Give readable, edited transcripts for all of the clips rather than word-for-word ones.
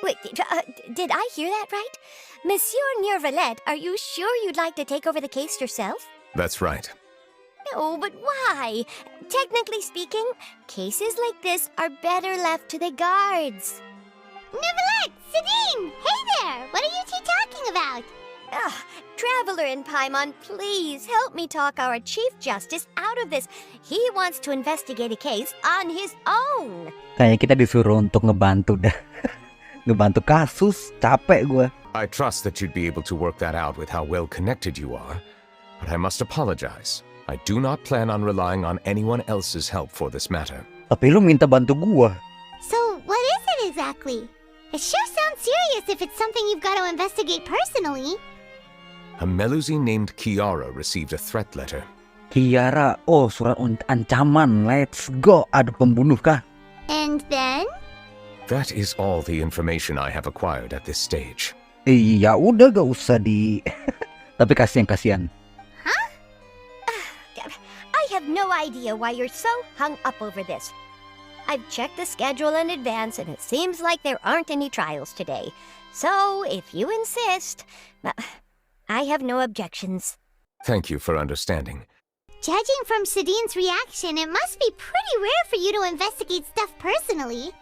Wait, did I hear that right? Monsieur Neuvilatte, are you sure you'd like to take over the case yourself? That's right. No, but why? Technically speaking, cases like this are better left to the guards. Neuvilatte! Sidine! Hey there! What are you two talking about? Traveler in Paimon, please help me talk our Chief Justice out of this. He wants to investigate a case on his own. Kayaknya kita disuruh untuk ngebantu dah. Ngebantu kasus, capek gue. I trust that you'd be able to work that out with how well connected you are, but I must apologize. I do not plan on relying on anyone else's help for this matter. Tapi lu minta bantu gue. So, what is it exactly? It sure sounds serious if it's something you've got to investigate personally. A Melusine named Kiara received a threat letter. Kiara, oh surat ancaman, let's go. Ada pembunuh kah? And then? That is all the information I have acquired at this stage. Ya udah gak usah di... Tapi kasihan. Huh? I have no idea why you're so hung up over this. I've checked the schedule in advance and it seems like there aren't any trials today. So, if you insist, I have no objections. Thank you for understanding. Judging from Sidine's reaction, it must be pretty rare for you to investigate stuff personally.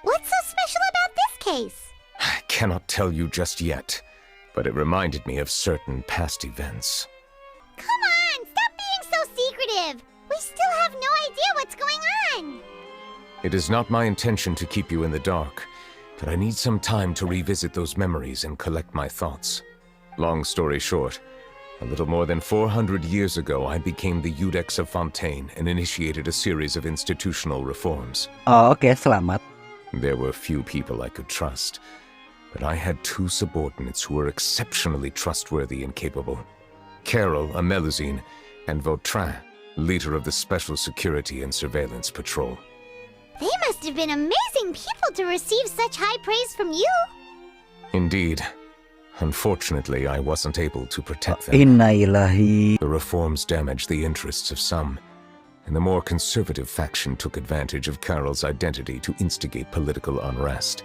What's so special about this case? I cannot tell you just yet, but it reminded me of certain past events. Come on, stop being so secretive. We still have no idea what's going on. It is not my intention to keep you in the dark, but I need some time to revisit those memories and collect my thoughts. Long story short, a little more than 400 years ago, I became the Iudex of Fontaine and initiated a series of institutional reforms. Oh, okay, selamat. There were few people I could trust, but I had two subordinates who were exceptionally trustworthy and capable. Carol, a Melusine, and Vautrin, leader of the Special Security and Surveillance Patrol. They must have been amazing people to receive such high praise from you. Indeed. Unfortunately, I wasn't able to protect them. Innaillahi. The reforms damaged the interests of some, and the more conservative faction took advantage of Carol's identity to instigate political unrest.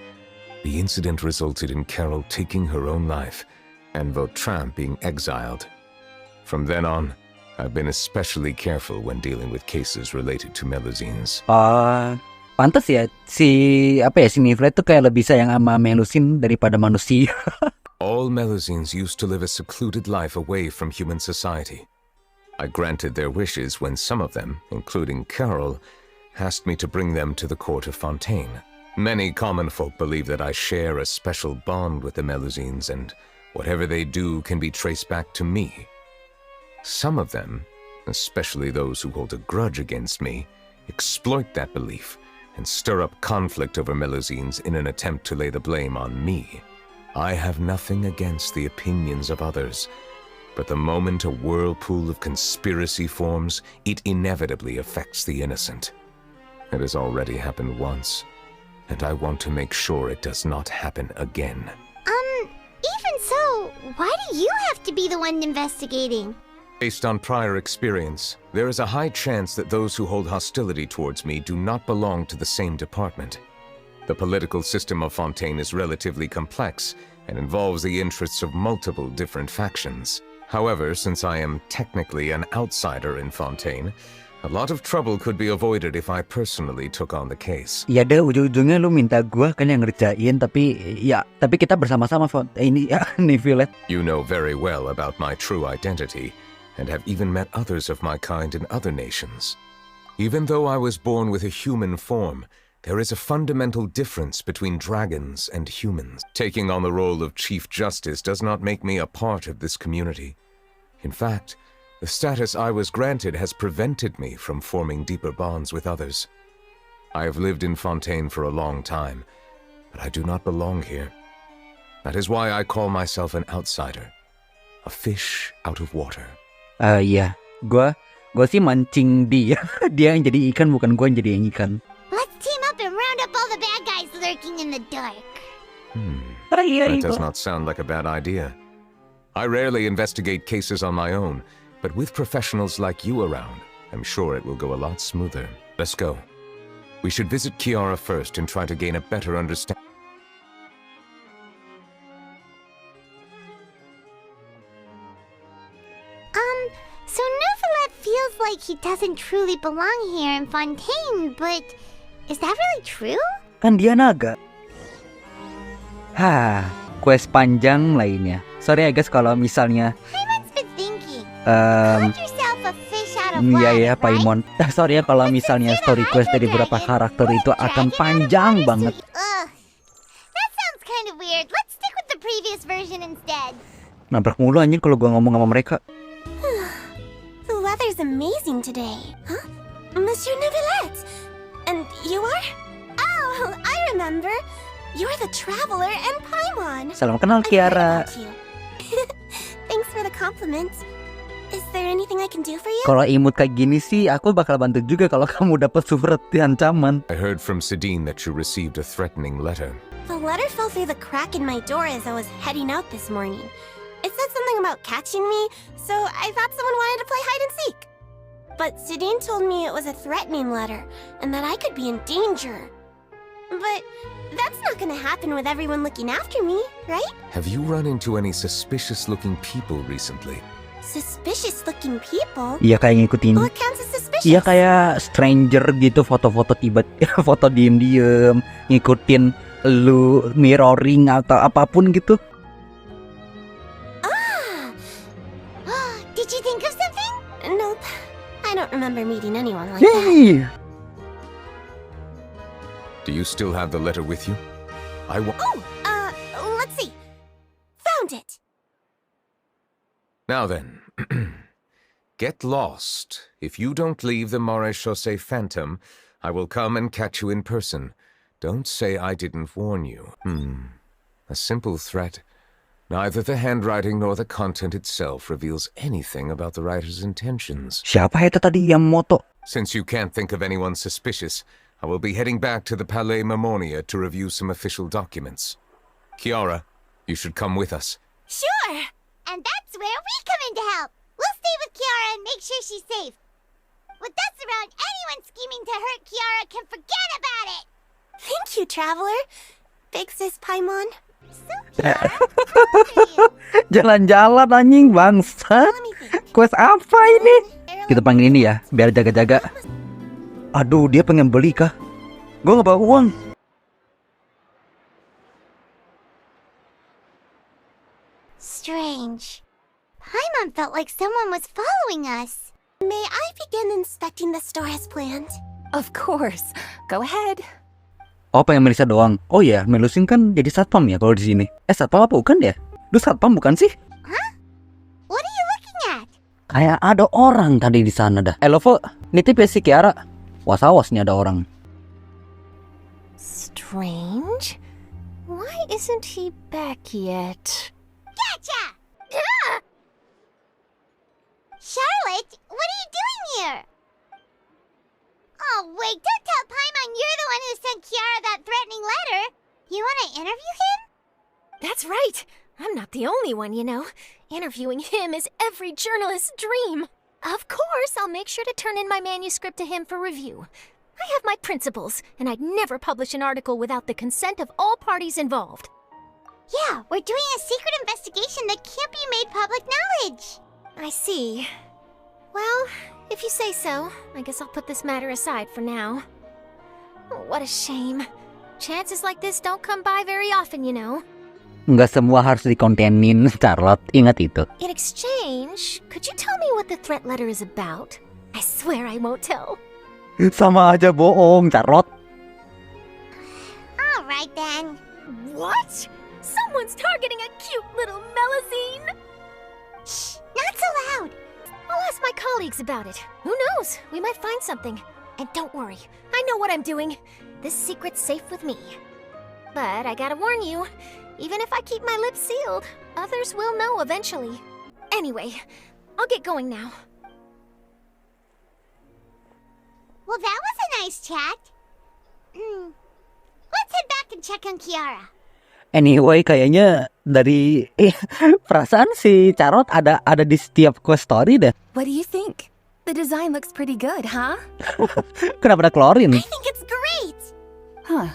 The incident resulted in Carol taking her own life, and Vautrin being exiled. From then on, I've been especially careful when dealing with cases related to Melusines. Pantas ya, si Neuvilatte tuh kayak lebih sayang sama Melusine daripada manusia. All Melusines used to live a secluded life away from human society. I granted their wishes when some of them, including Carol, asked me to bring them to the court of Fontaine. Many common folk believe that I share a special bond with the Melusines, and whatever they do can be traced back to me. Some of them, especially those who hold a grudge against me, exploit that belief and stir up conflict over Melusines in an attempt to lay the blame on me. I have nothing against the opinions of others, but the moment a whirlpool of conspiracy forms, it inevitably affects the innocent. It has already happened once, and I want to make sure it does not happen again. Even so, why do you have to be the one investigating? Based on prior experience, there is a high chance that those who hold hostility towards me do not belong to the same department. The political system of Fontaine is relatively complex and involves the interests of multiple different factions. However, since I am technically an outsider in Fontaine, a lot of trouble could be avoided if I personally took on the case. Ya deh, ujung-ujungnya lu minta gua kan yang ngerjain, tapi kita bersama-sama ini Neuvilatte. You know very well about my true identity, and have even met others of my kind in other nations. Even though I was born with a human form, there is a fundamental difference between dragons and humans. Taking on the role of Chief Justice does not make me a part of this community. In fact, the status I was granted has prevented me from forming deeper bonds with others. I have lived in Fontaine for a long time, but I do not belong here. That is why I call myself an outsider, a fish out of water. Iya, gua sih mancing dia. Dia yang jadi ikan, bukan gua yang jadi ikan. Let's team up and round up all the bad guys lurking in the dark. That does not sound like a bad idea. I rarely investigate cases on my own, but with professionals like you around, I'm sure it will go a lot smoother. Let's go. We should visit Kiara first and try to gain a better understanding. So Neuvilatte feels like he doesn't truly belong here in Fontaine, but is that really true? Kan dia naga. Quest panjang lainnya. Sorry ya guys kalau misalnya Paimon's been thinking. Caught yourself a fish out of water, ya Paimon. Sorry ya kalau misalnya story quest dari beberapa karakter itu akan panjang banget. Ugh. That sounds kind of weird. Let's stick with the previous version instead. Nabrak mulu anjing kalau gua ngomong sama mereka. The weather's amazing today. Huh? Monsieur Neuvilatte! And you are? Oh, I remember. You're the traveler and Paimon. Salam kenal I've heard Kiara. about you. Thanks for the compliments. Is there anything I can do for you? Kalau imut kayak gini sih, aku bakal bantu juga kalau kamu dapat surat ancaman. I heard from Sidine that you received a threatening letter. The letter fell through the crack in my door as I was heading out this morning. It said something about catching me, so I thought someone wanted to play hide and seek. But Sidine told me it was a threatening letter, and that I could be in danger. But that's not gonna happen with everyone looking after me, right? Have you run into any suspicious-looking people recently? Suspicious-looking people? Iya kayak ngikutin. What counts as suspicious? Iya kayak stranger gitu, foto-foto foto diem-diem, ngikutin lu, mirroring atau apapun gitu. Did you think of something? Nope. I don't remember meeting anyone like that. Yay! Do you still have the letter with you? Let's see. Found it. Now then, get lost. If you don't leave the Maréchaussée Phantom, I will come and catch you in person. Don't say I didn't warn you. A simple threat. Neither the handwriting nor the content itself reveals anything about the writer's intentions. Siapa itu tadi yang moto? Since you can't think of anyone suspicious, I will be heading back to the Palais Mammonia to review some official documents. Kiara, you should come with us. Sure. And that's where we come in to help. We'll stay with Kiara and make sure she's safe. With us around, anyone scheming to hurt Kiara can forget about it. Thank you, traveler. Big sis Paimon. So, Kiara, how old are you? Jalan-jalan anjing bangsat. Let me think. Quest apa ini? Kita panggil ini ya, biar jaga-jaga. Aduh, dia pengen beli kah? Gue nggak bawa uang. Strange. Paimon felt like someone was following us. May I begin inspecting the store as planned? Of course. Go ahead. Oh, pengen Melissa doang. Oh ya, Melusine kan jadi satpam ya kalau di sini. Satpam apa bukan ya? Duh, satpam bukan sih? Huh? What are you looking at? Kayak ada orang tadi di sana dah. Lovo, nitip ya si Kiara. Was-awas nih ada orang. Strange. Why isn't he back yet? Gotcha! Ugh! Charlotte, what are you doing here? Oh, wait, don't tell Paimon you're the one who sent Kiara that threatening letter. You want to interview him? That's right. I'm not the only one, you know. Interviewing him is every journalist's dream. Of course, I'll make sure to turn in my manuscript to him for review. I have my principles, and I'd never publish an article without the consent of all parties involved. Yeah, we're doing a secret investigation that can't be made public knowledge. I see. Well, if you say so, I guess I'll put this matter aside for now. What a shame. Chances like this don't come by very often, you know. Nggak semua harus dikontenin, Charlotte. Ingat itu. In exchange, could you tell me what the threat letter is about? I swear I won't tell. Sama aja bohong, Charlotte. All right, then. What? Someone's targeting a cute little Melusine? Shh, not so loud. I'll ask my colleagues about it. Who knows? We might find something. And don't worry, I know what I'm doing. This secret's safe with me. But I gotta warn you, even if I keep my lips sealed, others will know eventually. Anyway, I'll get going now. Well, that was a nice chat. Let's head back and check on Kiara. Anyway, kayaknya dari perasaan si Charlotte ada di setiap quest story deh. What do you think? The design looks pretty good, huh? Kenapa ada klorin? I think it's great! Huh.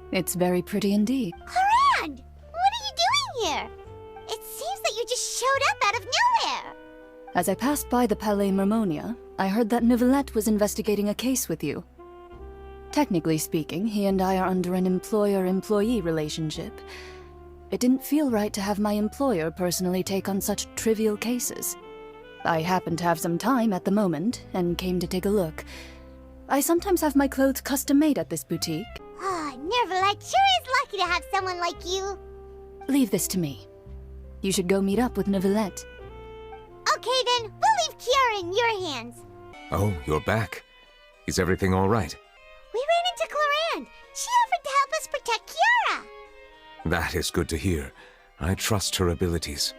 It's very pretty indeed. Clorinde, what are you doing here? It seems that you just showed up out of nowhere. As I passed by the Palais Mermonia, I heard that Neuvilatte was investigating a case with you. Technically speaking, he and I are under an employer-employee relationship. It didn't feel right to have my employer personally take on such trivial cases. I happened to have some time at the moment and came to take a look. I sometimes have my clothes custom-made at this boutique. Neuvilatte sure is lucky to have someone like you. Leave this to me. You should go meet up with Neuvilatte. Okay then, we'll leave Kiara in your hands. Oh, you're back. Is everything all right? We ran into Clorande. She offered to help us protect Kiara. That is good to hear. I trust her abilities.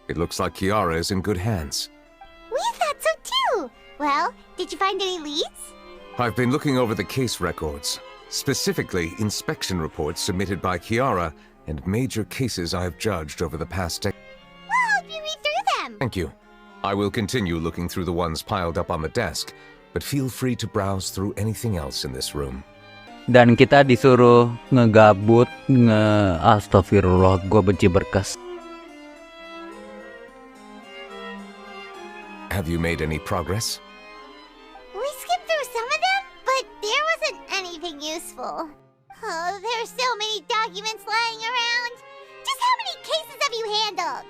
It looks like Kiara is in good hands. We thought so too. Well, did you find any leads? I've been looking over the case records, specifically inspection reports submitted by Kiara and major cases I have judged over the past decade. We'll help you read through them. Thank you. I will continue looking through the ones piled up on the desk, but feel free to browse through anything else in this room. Dan kita disuruh ngegabut, astagfirullah, gue benci berkas. Have you made any progress? We skimmed through some of them, but there wasn't anything useful. Oh, there are so many documents lying around. Just how many cases have you handled?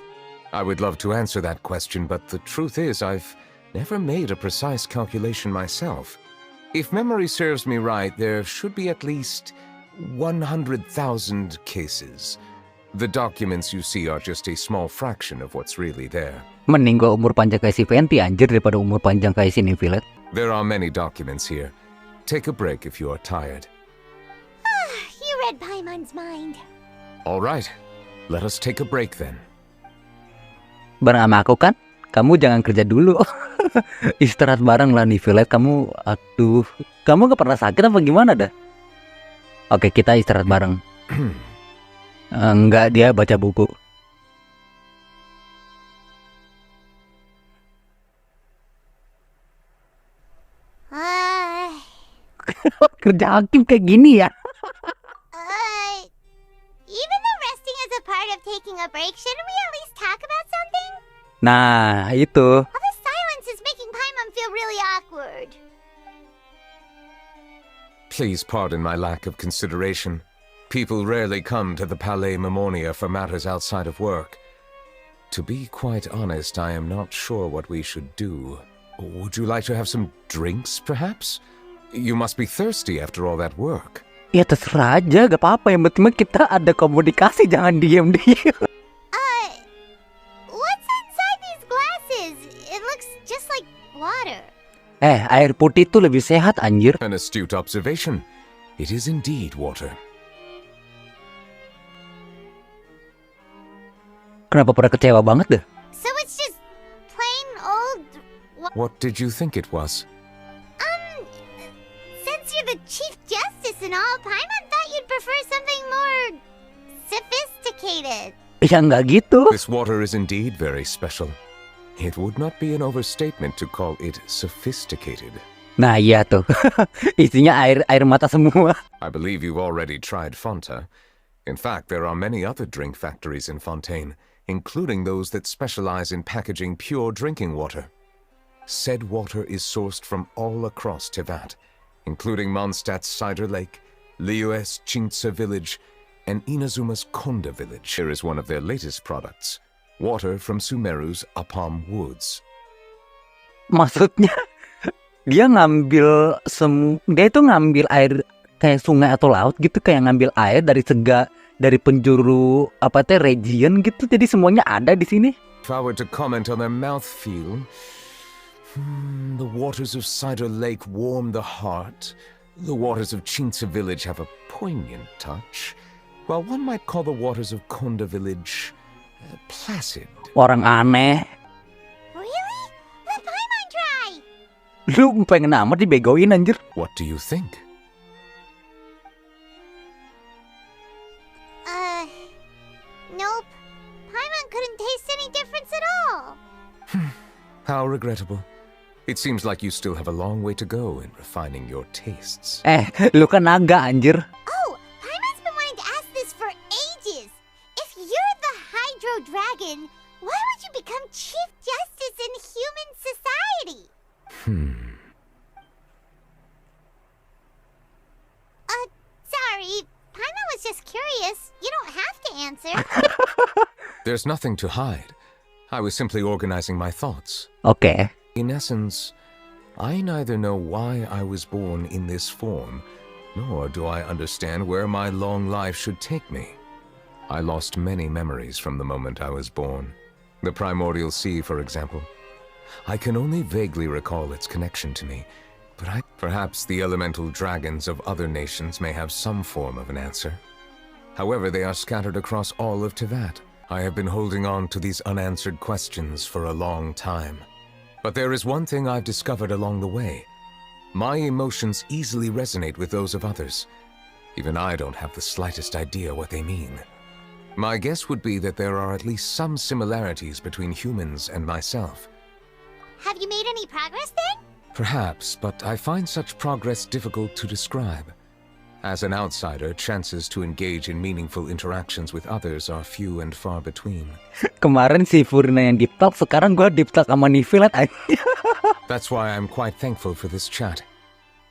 I would love to answer that question, but the truth is I've never made a precise calculation myself. If memory serves me right, there should be at least 100,000 cases. The documents you see are just a small fraction of what's really there. Mending gua umur panjang kayak si Fenty anjir daripada umur panjang kayak si Neuvilatte. There are many documents here. Take a break if you are tired. You read Paimon's mind. All right, let us take a break then. Bareng sama aku kan? Kamu jangan kerja dulu. Istirahat bareng lah Neuvilatte. Kamu, aduh, kamu gak pernah sakit apa gimana dah? Oke, kita istirahat bareng. Enggak, dia baca buku. Kerja hakim kayak gini ya? Even though resting is a part of taking a break, shouldn't we at least talk about something? Nah, itu. All the silence is making Paimon feel really awkward. Please pardon my lack of consideration. People rarely come to the Palais Mermonia for matters outside of work. To be quite honest, I am not sure what we should do. Would you like to have some drinks, perhaps? You must be thirsty after all that work. Ya terserah aja, gak apa-apa. Yang penting kita ada komunikasi, jangan diem-diem. What's inside these glasses? It looks just like water. Air putih itu lebih sehat, anjir. An astute observation. It is indeed water. Kenapa pada kecewa banget deh? So it's just plain old... What did you think it was? Since you're the Chief Justice and all, Paimon thought you'd prefer something more... sophisticated. Ya nggak gitu. This water is indeed very special. It would not be an overstatement to call it sophisticated. Nah iya tuh. Isinya air mata semua. I believe you've already tried Fanta. In fact, there are many other drink factories in Fontaine, including those that specialize in packaging pure drinking water. Said water is sourced from all across Tivat, including Mondstadt's Cider Lake, Liyue's Chintsa Village, and Inazuma's Konda Village. Here is one of their latest products, water from Sumeru's Apam Woods. Maksudnya dia itu ngambil air kayak sungai atau laut gitu, kayak ngambil air dari penjuru region gitu, jadi semuanya ada di sini. If I were to comment on their mouthfeel, the waters of Cider Lake warm the heart. The waters of Chintsa Village have a poignant touch, while one might call the waters of Konda Village placid. Orang aneh. Really? Let Paimon try! Lu pengen amat dibegoin anjir. What do you think? Nope. Paimon couldn't taste any difference at all. How regrettable. It seems like you still have a long way to go in refining your tastes. Lu kan naga anjir. Oh, Paimon's been wanting to ask this for ages. If you're the Hydro Dragon, why would you become Chief Justice in human Sorry. Paimon was just curious. You don't have to answer. There's nothing to hide. I was simply organizing my thoughts. Oke. In essence, I neither know why I was born in this form, nor do I understand where my long life should take me. I lost many memories from the moment I was born. The primordial sea, for example. I can only vaguely recall its connection to me, but perhaps the elemental dragons of other nations may have some form of an answer. However, they are scattered across all of Teyvat. I have been holding on to these unanswered questions for a long time. But there is one thing I've discovered along the way. My emotions easily resonate with those of others. Even I don't have the slightest idea what they mean. My guess would be that there are at least some similarities between humans and myself. Have you made any progress then? Perhaps, but I find such progress difficult to describe. As an outsider, chances to engage in meaningful interactions with others are few and far between. Kemarin si Furina yang deep talk, sekarang gua deep talk sama Neuvilatte. That's why I'm quite thankful for this chat.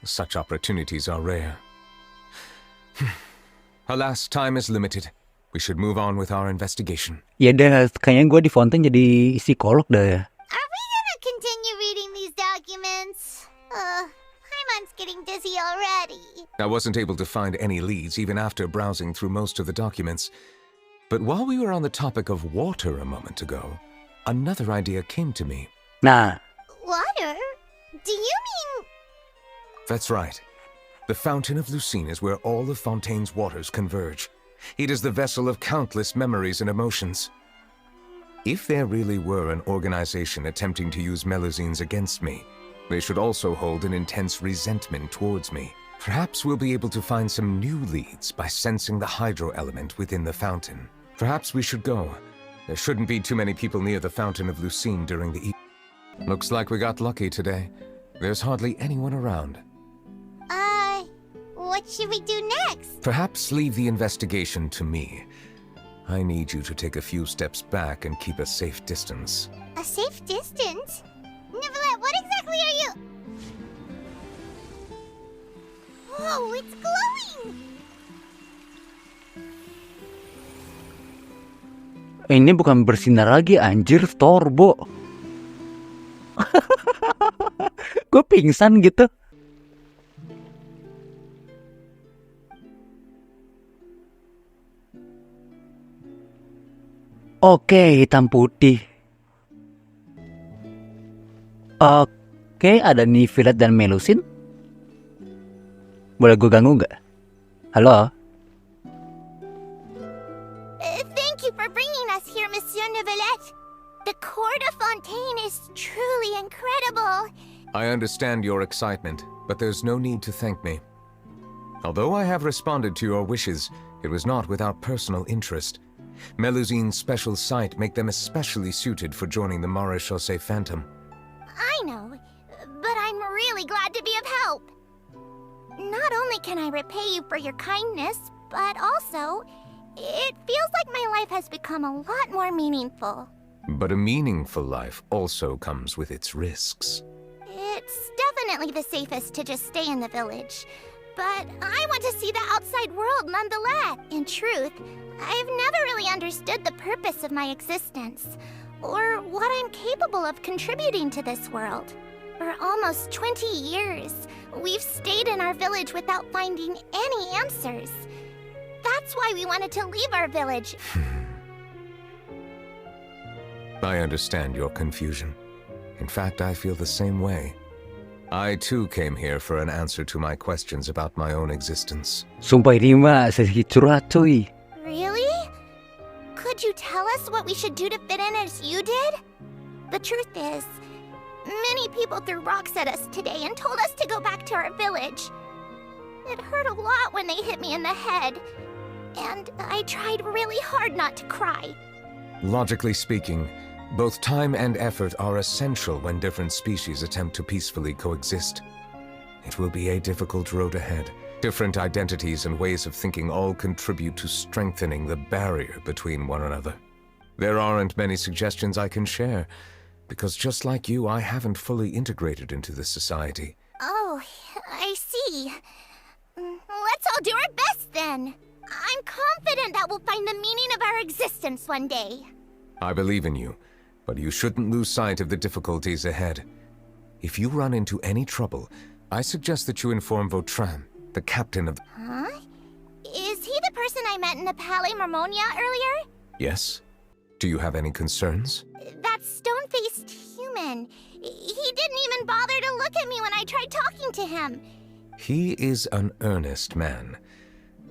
Such opportunities are rare. Alas, time is limited. We should move on with our investigation. Ya deh, kayaknya gua di Fontaine jadi psikolog deh. Are we gonna continue reading these documents? Paimon's getting dizzy already. I wasn't able to find any leads even after browsing through most of the documents. But while we were on the topic of water a moment ago, another idea came to me. Nah, Water? Do you mean... That's right. The Fountain of Lucine is where all of Fontaine's waters converge. It is the vessel of countless memories and emotions. If there really were an organization attempting to use Melusines against me, they should also hold an intense resentment towards me. Perhaps we'll be able to find some new leads by sensing the hydro element within the fountain. Perhaps we should go. There shouldn't be too many people near the Fountain of Lucine during the evening. Looks like we got lucky today. There's hardly anyone around. What should we do next? Perhaps leave the investigation to me. I need you to take a few steps back and keep a safe distance. A safe distance? Neuvilatte, what exactly are you... Whoa, it's glowing! ini bukan bersinar lagi anjir, Storbo. Gue pingsan gitu. Oke, hitam putih. Oke, ada Neuvilatte dan Melusine. Boleh gue ganggu nggak? Halo? Thank you for bringing us here, Monsieur Neuvilatte. The Court of Fontaine is truly incredible. I understand your excitement, but there's no need to thank me. Although I have responded to your wishes, it was not without personal interest. Melusine's special sight make them especially suited for joining the Maréchaussée Phantom. I know, but I'm really glad to be of help. Not only can I repay you for your kindness, but also, it feels like my life has become a lot more meaningful. But a meaningful life also comes with its risks. It's definitely the safest to just stay in the village. But I want to see the outside world nonetheless. In truth, I've never really understood the purpose of my existence, or what I'm capable of contributing to this world. For almost 20 years, we've stayed in our village without finding any answers. That's why we wanted to leave our village. I understand your confusion. In fact, I feel the same way. I too came here for an answer to my questions about my own existence. Sumpah ini mah sesi curhat cuy. Really? Could you tell us what we should do to fit in as you did? The truth is, many people threw rocks at us today and told us to go back to our village. It hurt a lot when they hit me in the head, and I tried really hard not to cry. Logically speaking, both time and effort are essential when different species attempt to peacefully coexist. It will be a difficult road ahead. Different identities and ways of thinking all contribute to strengthening the barrier between one another. There aren't many suggestions I can share, because just like you, I haven't fully integrated into this society. Oh, I see. Let's all do our best then. I'm confident that we'll find the meaning of our existence one day. I believe in you, but you shouldn't lose sight of the difficulties ahead. If you run into any trouble, I suggest that you inform Vautrin, the captain of... Huh? Is he the person I met in the Palais Marmonia earlier? Yes? Do you have any concerns? That stone-faced human. He didn't even bother to look at me when I tried talking to him. He is an earnest man.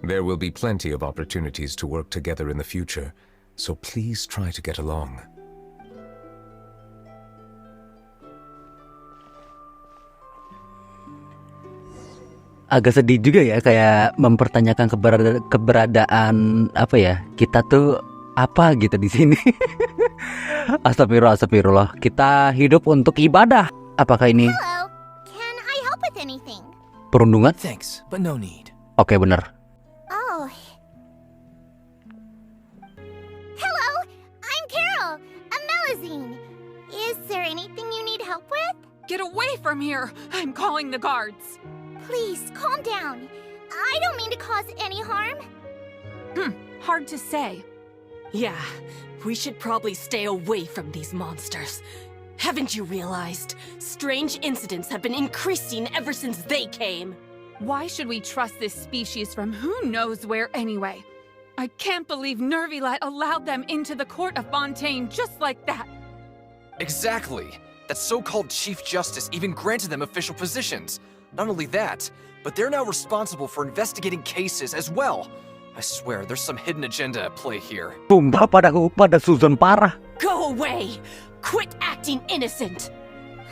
There will be plenty of opportunities to work together in the future, so please try to get along. Agak sedih juga ya, kayak mempertanyakan keberadaan apa ya, kita tuh apa gitu di sini. Astagfirullah. Kita hidup untuk ibadah. Apakah ini Hello, can I help with anything? perundungan? Thanks, but no need. Oke, bener. Oh. Hello, I'm Carol, a Melusine. Is there anything you need help with? Get away from here! I'm calling the guards. Please, calm down. I don't mean to cause any harm. Hard to say. Yeah, we should probably stay away from these monsters. Haven't you realized? Strange incidents have been increasing ever since they came. Why should we trust this species from who knows where anyway? I can't believe Neuvilatte allowed them into the court of Fontaine just like that. Exactly. That so-called Chief Justice even granted them official positions. Not only that, but they're now responsible for investigating cases as well. I swear, there's some hidden agenda at play here. Sumpah pada Susan parah. Go away! Quit acting innocent!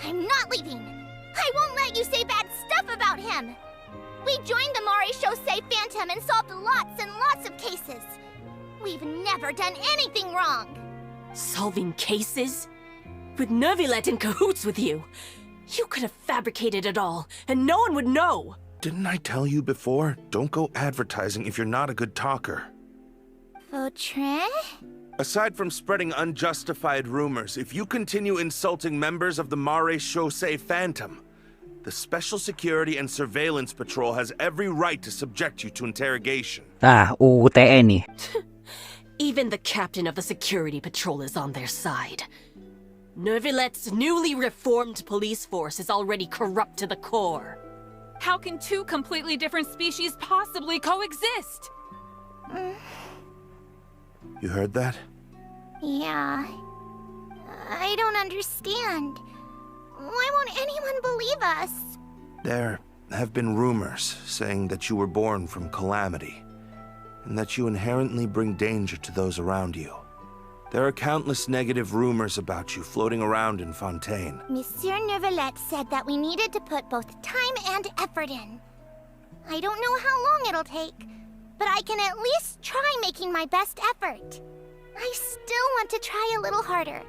I'm not leaving. I won't let you say bad stuff about him. We joined the Maréchaussée Phantom and solved lots and lots of cases. We've never done anything wrong. Solving cases? With Neuvilatte in cahoots with you? You could have fabricated it all, and no one would know. Didn't I tell you before? Don't go advertising if you're not a good talker. Vautrin? Aside from spreading unjustified rumors, if you continue insulting members of the Maréchaussée Phantom, the Special Security and Surveillance Patrol has every right to subject you to interrogation. UTN nih. Even the captain of the security patrol is on their side. Neuvilatte's newly reformed police force is already corrupt to the core. How can two completely different species possibly coexist? You heard that? Yeah. I don't understand. Why won't anyone believe us? There have been rumors saying that you were born from calamity, and that you inherently bring danger to those around you. There are countless negative rumors about you floating around in Fontaine. Monsieur Neuvilatte said that we needed to put both time and effort in. I don't know how long it'll take, but I can at least try making my best effort. I still want to try a little harder.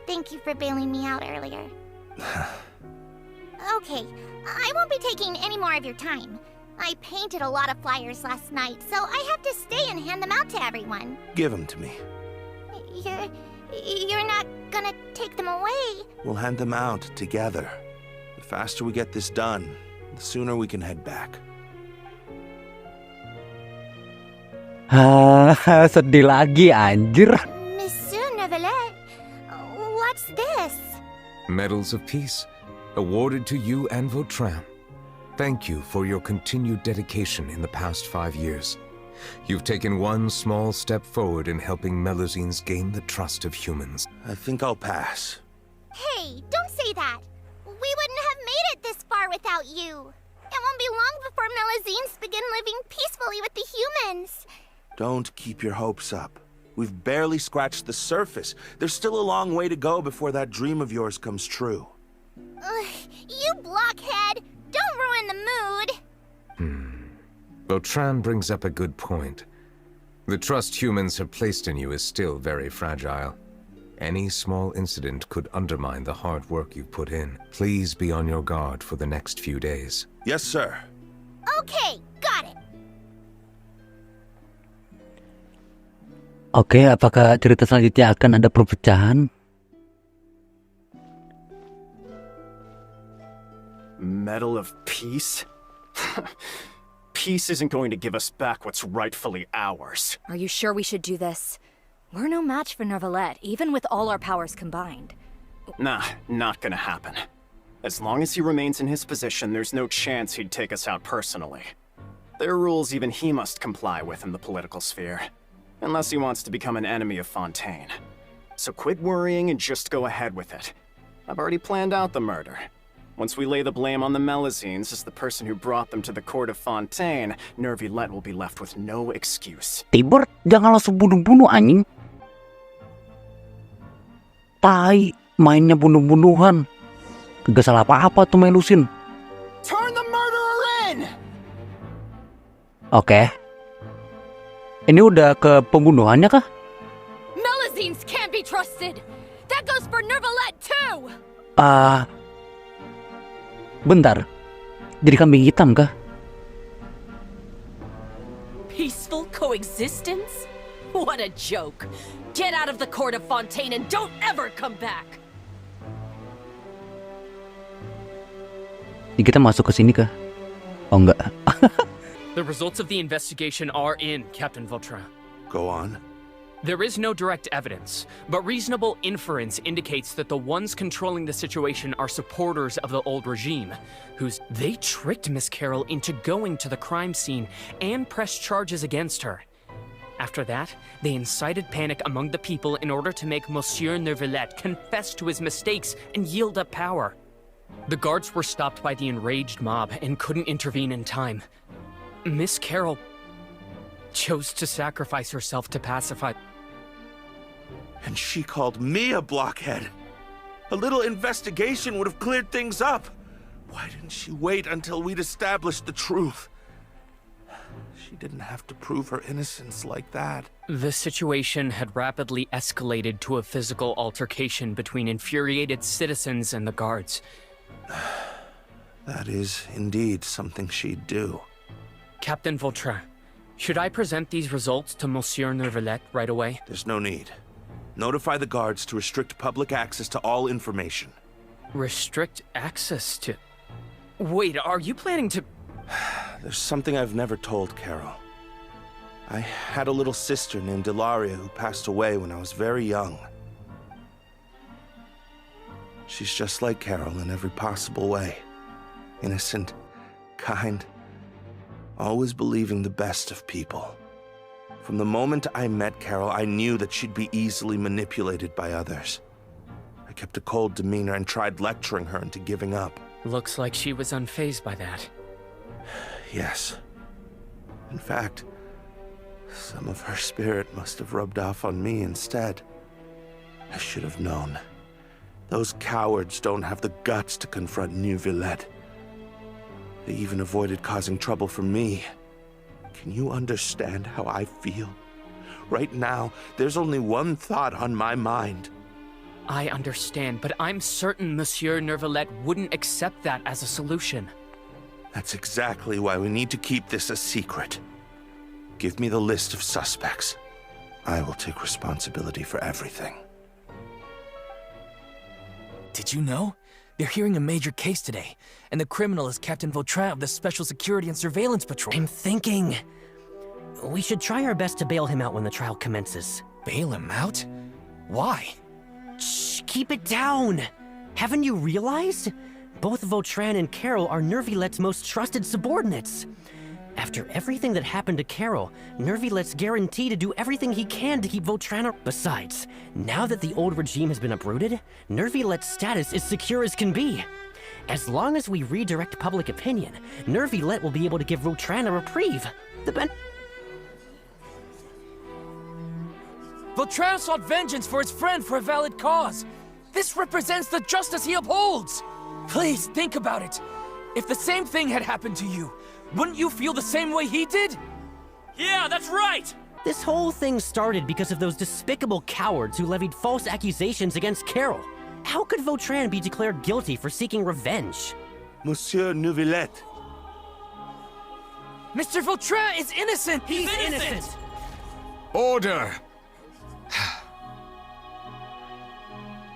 Thank you for bailing me out earlier. Okay, I won't be taking any more of your time. I painted a lot of flyers last night, so I have to stay and hand them out to everyone. Give them to me. You're not gonna take them away? We'll hand them out together. The faster we get this done, the sooner we can head back. Sedih lagi anjir. Monsieur Neuvilatte, what's this? Medals of Peace, awarded to you and Vautrin. Thank you for your continued dedication in the past 5 years. You've taken one small step forward in helping Melusines gain the trust of humans. I think I'll pass. Hey, don't say that. We wouldn't have made it this far without you. It won't be long before Melusines begin living peacefully with the humans. Don't keep your hopes up. We've barely scratched the surface. There's still a long way to go before that dream of yours comes true. You blockhead! Don't ruin the mood! Vautrin brings up a good point. The trust humans have placed in you is still very fragile. Any small incident could undermine the hard work you've put in. Please be on your guard for the next few days. Yes, sir. Okay, got it. Oke, apakah cerita selanjutnya akan ada perpecahan? Medal of Peace? Peace isn't going to give us back what's rightfully ours. Are you sure we should do this? We're no match for Neuvilatte, even with all our powers combined. Nah, not gonna happen. As long as he remains in his position, there's no chance he'd take us out personally. There are rules even he must comply with in the political sphere. Unless he wants to become an enemy of Fontaine. So quit worrying and just go ahead with it. I've already planned out the murder. Once we lay the blame on the Melusines as the person who brought them to the court of Fontaine, Neuvilatte will be left with no excuse. Tiber, jangan langsung bunuh-bunuh anjing. Tai, mainnya bunuh-bunuhan. Gak salah apa-apa tuh Melusine. Turn the murderer in! Oke. Ini udah ke pembunuhannya kah? Melusines can't be trusted! That goes for Neuvilatte too! Bentar. Jadi kambing hitam kah? Peaceful coexistence? What a joke. Get out of the court of Fontaine and don't ever come back. Jadi kita masuk ke sini kah? Oh enggak. The results of the investigation are in, Captain Vautrin. Go on. There is no direct evidence, but reasonable inference indicates that the ones controlling the situation are supporters of the old regime, they tricked Miss Carroll into going to the crime scene and pressed charges against her. After that, they incited panic among the people in order to make Monsieur Neuvilatte confess to his mistakes and yield up power. The guards were stopped by the enraged mob and couldn't intervene in time. Miss Carroll chose to sacrifice herself to pacify. And she called me a blockhead. A little investigation would have cleared things up. Why didn't she wait until we'd established the truth? She didn't have to prove her innocence like that. The situation had rapidly escalated to a physical altercation between infuriated citizens and the guards. That is indeed something she'd do. Captain Vautrin, should I present these results to Monsieur Neuvilatte right away? There's no need. Notify the guards to restrict public access to all information. Restrict access to... Wait, are you planning to... There's something I've never told Carol. I had a little sister named Ilaria who passed away when I was very young. She's just like Carol in every possible way. Innocent, kind, always believing the best of people. From the moment I met Carol, I knew that she'd be easily manipulated by others. I kept a cold demeanor and tried lecturing her into giving up. Looks like she was unfazed by that. Yes. In fact, some of her spirit must have rubbed off on me instead. I should have known. Those cowards don't have the guts to confront Neuvilatte. They even avoided causing trouble for me. Can you understand how I feel? Right now, there's only one thought on my mind. I understand, but I'm certain Monsieur Neuvilatte wouldn't accept that as a solution. That's exactly why we need to keep this a secret. Give me the list of suspects. I will take responsibility for everything. Did you know? They're hearing a major case today, and the criminal is Captain Vautrin of the Special Security and Surveillance Patrol. I'm thinking... we should try our best to bail him out when the trial commences. Bail him out? Why? Shh, keep it down! Haven't you realized? Both Vautrin and Carol are Neuvilatte's most trusted subordinates. After everything that happened to Carol, Neuvilatte's guaranteed to do everything he can to keep Vautrin. Besides, now that the old regime has been uprooted, Neuvilatte's status is secure as can be. As long as we redirect public opinion, Neuvilatte will be able to give Vautrin a reprieve. Vautrin sought vengeance for his friend for a valid cause. This represents the justice he upholds. Please, think about it. If the same thing had happened to you, wouldn't you feel the same way he did? Yeah, that's right! This whole thing started because of those despicable cowards who levied false accusations against Carol. How could Vautrin be declared guilty for seeking revenge? Monsieur Neuvilatte. Mr. Vautrin is innocent! He's innocent! Order!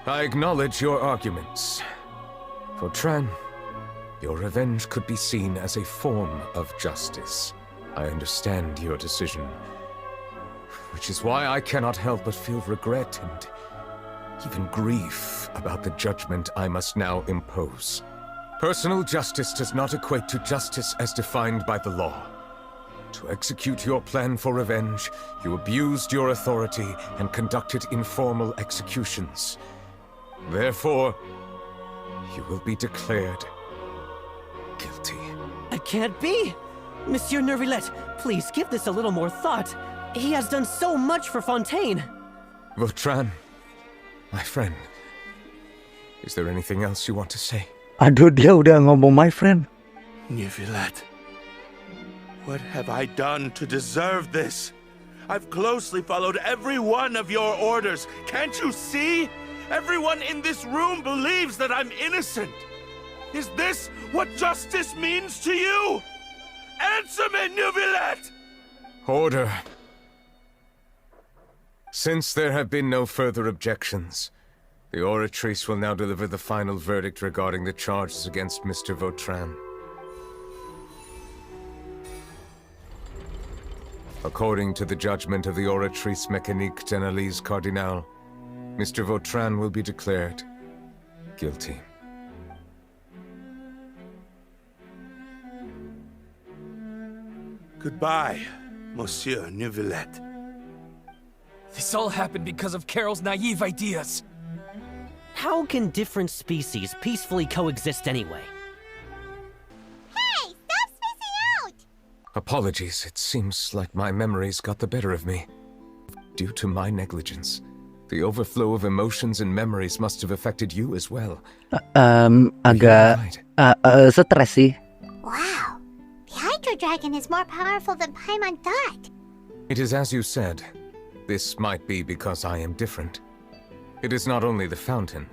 I acknowledge your arguments. Vautrin, Your revenge could be seen as a form of justice. I understand your decision, which is why I cannot help but feel regret and even grief about the judgment I must now impose. Personal justice does not equate to justice as defined by the law. To execute your plan for revenge, you abused your authority and conducted informal executions. Therefore, you will be declared guilty. It can't be! Monsieur Neuvilatte, please give this a little more thought. He has done so much for Fontaine. Vautrin, my friend, is there anything else you want to say? Aduh, dia udah ngomong my friend. Neuvilatte, what have I done to deserve this? I've closely followed every one of your orders. Can't you see? Everyone in this room believes that I'm innocent. Is this what justice means to you? Answer me, Neuvilatte! Order. Since there have been no further objections, the Oratrice will now deliver the final verdict regarding the charges against Mr. Vautrin. According to the judgment of the Oratrice Mécanique d'Analyse Cardinal, Mr. Vautrin will be declared guilty. Goodbye, Monsieur Neuvilatte. This all happened because of Carol's naive ideas. How can different species peacefully coexist anyway? Hey, stop spacing out! Apologies, it seems like my memories got the better of me. Due to my negligence, the overflow of emotions and memories must have affected you as well. Agak stres sih. Wow, the Hydro Dragon is more powerful than Paimon thought. It is as you said. This might be because I am different. It is not only the fountain.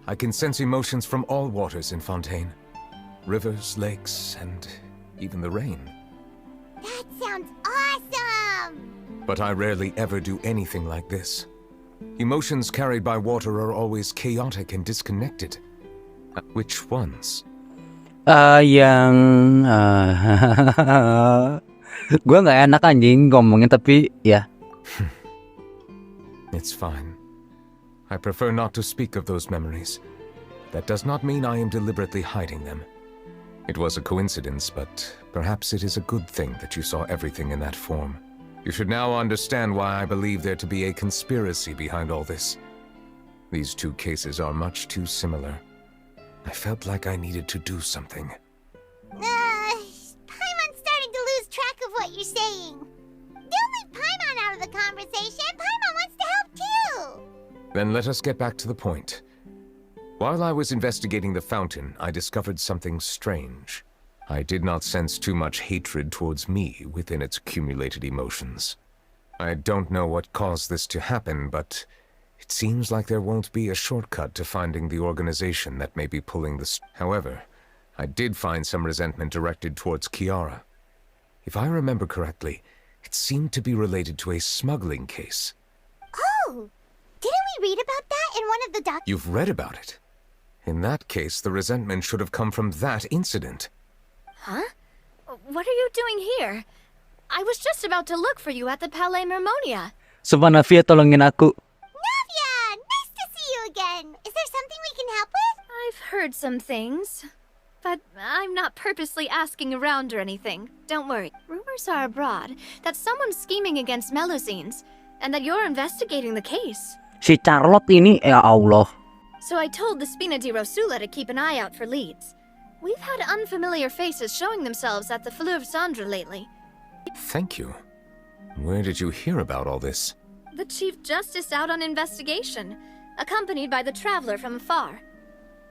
I can sense emotions from all waters in Fontaine. Rivers, lakes, and even the rain. That sounds awesome! But I rarely ever do anything like this. Emotions carried by water are always chaotic and disconnected. Which ones? Gue nggak enak anjing ngomongin tapi ya. It's fine. I prefer not to speak of those memories. That does not mean I am deliberately hiding them. It was a coincidence, but perhaps it is a good thing that you saw everything in that form. You should now understand why I believe there to be a conspiracy behind all this. These two cases are much too similar. I felt like I needed to do something. Paimon's starting to lose track of what you're saying. Don't leave Paimon out of the conversation. Paimon wants to help too. Then let us get back to the point. While I was investigating the fountain, I discovered something strange. I did not sense too much hatred towards me within its accumulated emotions. I don't know what caused this to happen, but it seems like there won't be a shortcut to finding the organization that may be pulling the However, I did find some resentment directed towards Kiara. If I remember correctly, it seemed to be related to a smuggling case. Oh! Didn't we read about that in one of the documents? You've read about it? In that case, the resentment should have come from that incident. Huh? What are you doing here? I was just about to look for you at the Palais Mermonia. Sumpah Navia, tolongin aku. Navia! Nice to see you again! Is there something we can help with? I've heard some things, but I'm not purposely asking around or anything. Don't worry. Rumors are abroad that someone's scheming against Melusines, and that you're investigating the case. Si Charlotte ini, ya Allah. So I told the Spina di Rosula to keep an eye out for leads. We've had unfamiliar faces showing themselves at the Fleuve Cendre lately. Thank you. Where did you hear about all this? The Chief Justice out on investigation, accompanied by the Traveler from afar.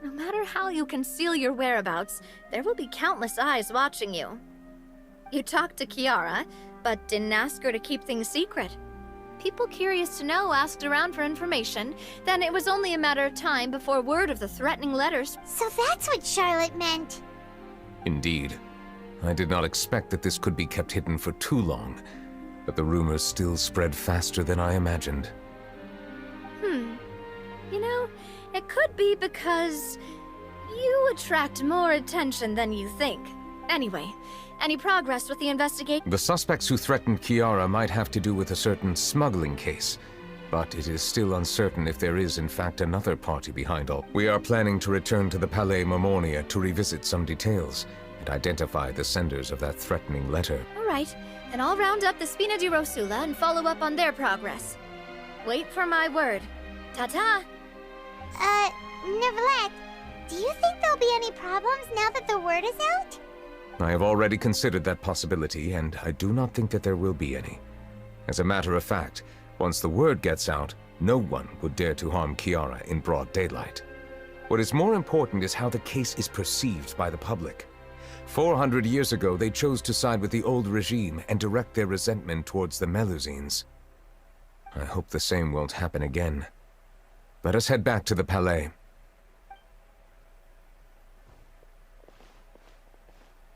No matter how you conceal your whereabouts, there will be countless eyes watching you. You talked to Kiara, but didn't ask her to keep things secret. People curious to know asked around for information, then it was only a matter of time before word of the threatening letters. So that's what Charlotte meant. Indeed. I did not expect that this could be kept hidden for too long, but the rumors still spread faster than I imagined. You know, it could be because You attract more attention than you think. Anyway, any progress with the investigation? The suspects who threatened Kiara might have to do with a certain smuggling case, but it is still uncertain if there is in fact another party behind all. We are planning to return to the Palais Marmonia to revisit some details and identify the senders of that threatening letter. All right, then I'll round up the Spina di Rosula and follow up on their progress. Wait for my word. Ta-ta! Neuvilatte, do you think there'll be any problems now that the word is out? I have already considered that possibility, and I do not think that there will be any. As a matter of fact, once the word gets out, no one would dare to harm Kiara in broad daylight. What is more important is how the case is perceived by the public. 400 years ago, they chose to side with the old regime and direct their resentment towards the Melusines. I hope the same won't happen again. Let us head back to the Palais.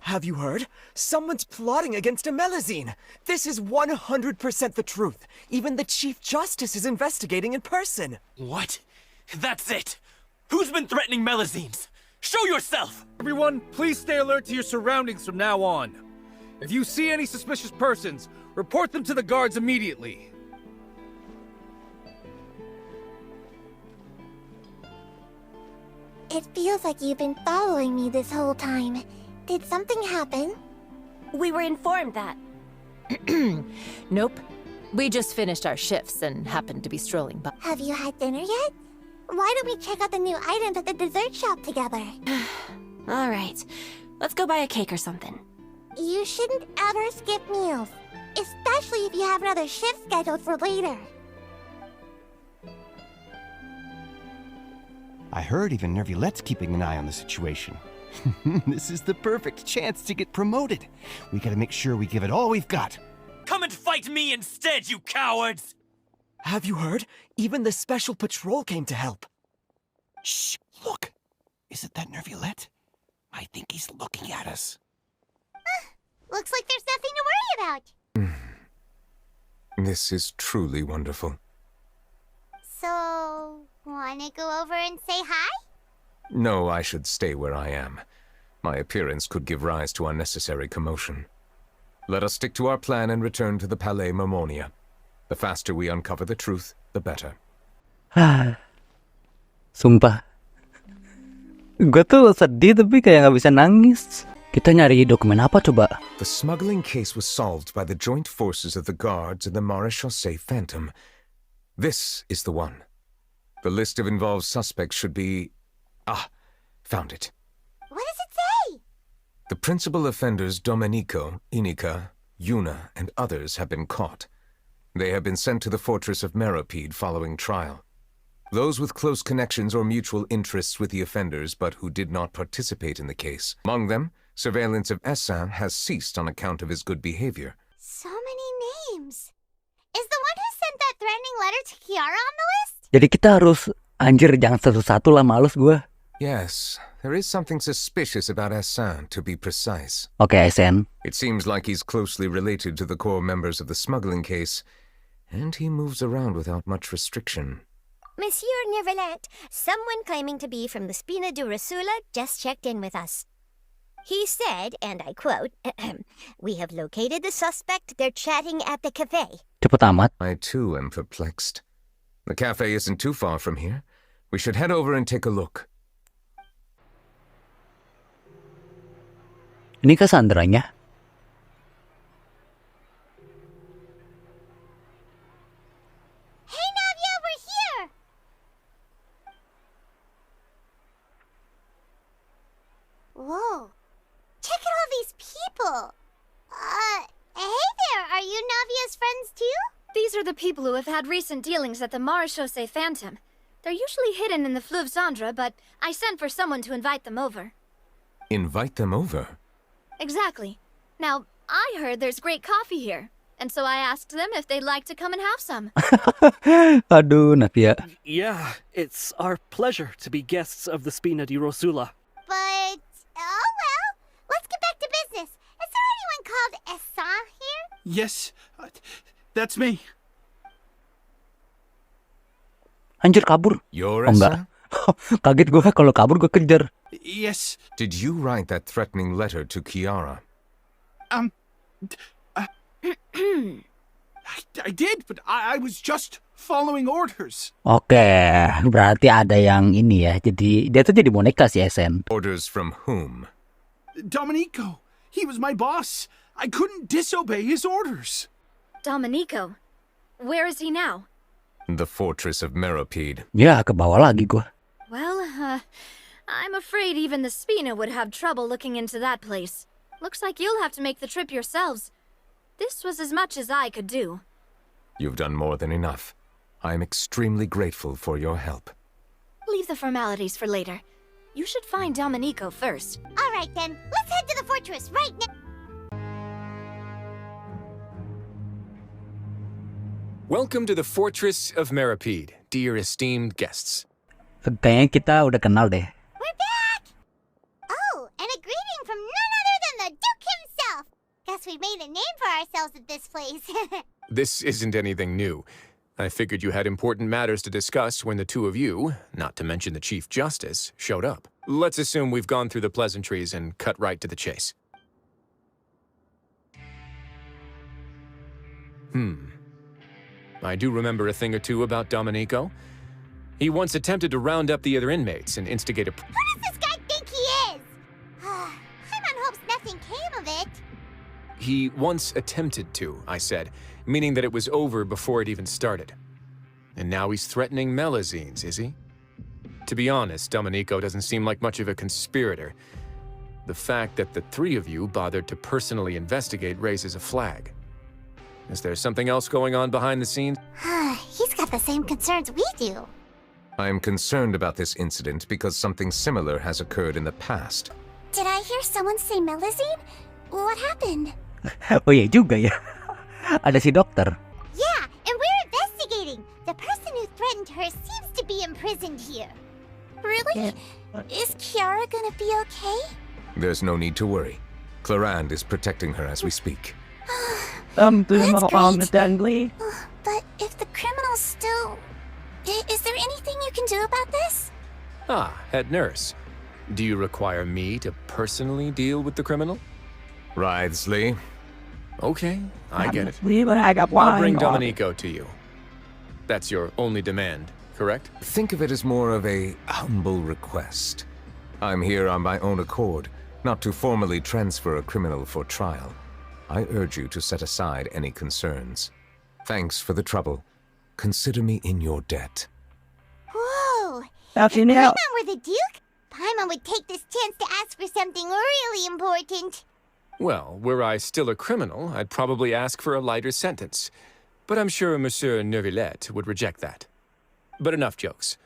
Have you heard? Someone's plotting against a Melusine. This is 100% the truth. Even the Chief Justice is investigating in person. What? That's it! Who's been threatening Melusines? Show yourself! Everyone, please stay alert to your surroundings from now on. If you see any suspicious persons, report them to the guards immediately. It feels like you've been following me this whole time. Did something happen? We were informed that. Nope. We just finished our shifts and happened to be strolling by. Have you had dinner yet? Why don't we check out the new items at the dessert shop together? All right. Let's go buy a cake or something. You shouldn't ever skip meals, especially if you have another shift scheduled for later. I heard even Neuvilatte's keeping an eye on the situation. This is the perfect chance to get promoted. We gotta make sure we give it all we've got. Come and fight me instead, you cowards! Have you heard? Even the special patrol came to help. Shh, look. Isn't that Neuvilatte? I think he's looking at us. Looks like there's nothing to worry about. This is truly wonderful. So, wanna go over and say hi? No, I should stay where I am. My appearance could give rise to unnecessary commotion. Let us stick to our plan and return to the Palais Marmonia. The faster we uncover the truth, the better. Sumpah. Gue tuh sedih tapi kayak nggak bisa nangis. Kita nyari dokumen apa coba? The smuggling case was solved by the joint forces of the guards and the Maréchaussée Phantom. This is the one. The list of involved suspects should be... found it. What does it say? The principal offenders Domenico, Inica, Yuna, and others have been caught. They have been sent to the fortress of Meropide following trial. Those with close connections or mutual interests with the offenders but who did not participate in the case. Among them, surveillance of Essin has ceased on account of his good behavior. So many names. Is the one who sent that threatening letter to Kiara on the list? Jadi kita harus anjir jangan satu-satu lah, males gue. Yes, there is something suspicious about Essin, to be precise. Okay, Essin. It seems like he's closely related to the core members of the smuggling case, and he moves around without much restriction. Monsieur Neuvilatte, someone claiming to be from the Spina di Rosula just checked in with us. He said, and I quote, "We have located the suspect. They're chatting at the cafe." Cepet amat. I too am perplexed. The cafe isn't too far from here. We should head over and take a look. Ini Cassandranya. Hey Navia, we're here! Whoa. Check out all these people! Hey there, are you Navia's friends too? These are the people who have had recent dealings at the Maréchaussée Phantom. They're usually hidden in the Fleuve Cendre, but I sent for someone to invite them over. Invite them over? Exactly. Now, I heard there's great coffee here, and so I asked them if they'd like to come and have some. Aduh, Navia. Yeah, it's our pleasure to be guests of the Spina di Rosula. But, oh well, let's get back to business. Is there anyone called Essin here? Yes, that's me. Anjir kabur. You're Oh, enggak. Kaget gue kalau kabur gue kejar. Yes. Did you write that threatening letter to Kiara? I did, but I was just following orders. Oke, berarti ada yang ini ya. Jadi dia tuh jadi boneka si SN. Orders from whom? Domenico. He was my boss. I couldn't disobey his orders. Domenico? Where is he now? The fortress of Meropide. Ya, ke bawah lagi gue. Well, I'm afraid even the Spina would have trouble looking into that place. Looks like you'll have to make the trip yourselves. This was as much as I could do. You've done more than enough. I am extremely grateful for your help. Leave the formalities for later. You should find Domenico first. All right then, let's head to the fortress right now. Welcome to the Fortress of Meropide, dear esteemed guests. Kayaknya kita udah kenal deh. We're back! Oh, and a greeting from none other than the Duke himself. Guess we made a name for ourselves at this place. This isn't anything new. I figured you had important matters to discuss when the two of you, not to mention the Chief Justice, showed up. Let's assume we've gone through the pleasantries and cut right to the chase. I do remember a thing or two about Domenico. He once attempted to round up the other inmates and instigate a... Who does this guy think he is? Paimon hopes nothing came of it. He once attempted to, I said, meaning that it was over before it even started. And now he's threatening Melusines, is he? To be honest, Domenico doesn't seem like much of a conspirator. The fact that the three of you bothered to personally investigate raises a flag. Is there something else going on behind the scenes? He's got the same concerns we do. I am concerned about this incident because something similar has occurred in the past. Did I hear someone say Melusine? What happened? Oh iya juga ya. Ada si dokter. Yeah, and we're investigating. The person who threatened her seems to be imprisoned here. Really? Is Kiara gonna be okay? There's no need to worry. Clarande is protecting her as we speak. That's great. But if the criminal's still... Is there anything you can do about this? Ah, head nurse. Do you require me to personally deal with the criminal? Writhsley. Okay, I get it. I'll I'll bring Domenico to you. That's your only demand, correct? Think of it as more of a humble request. I'm here on my own accord, not to formally transfer a criminal for trial. I urge you to set aside any concerns. Thanks for the trouble. Consider me in your debt. Whoa! If Paimon were the Duke, Paimon would take this chance to ask for something really important. Well, were I still a criminal, I'd probably ask for a lighter sentence. But I'm sure Monsieur Neuvilatte would reject that. But enough jokes.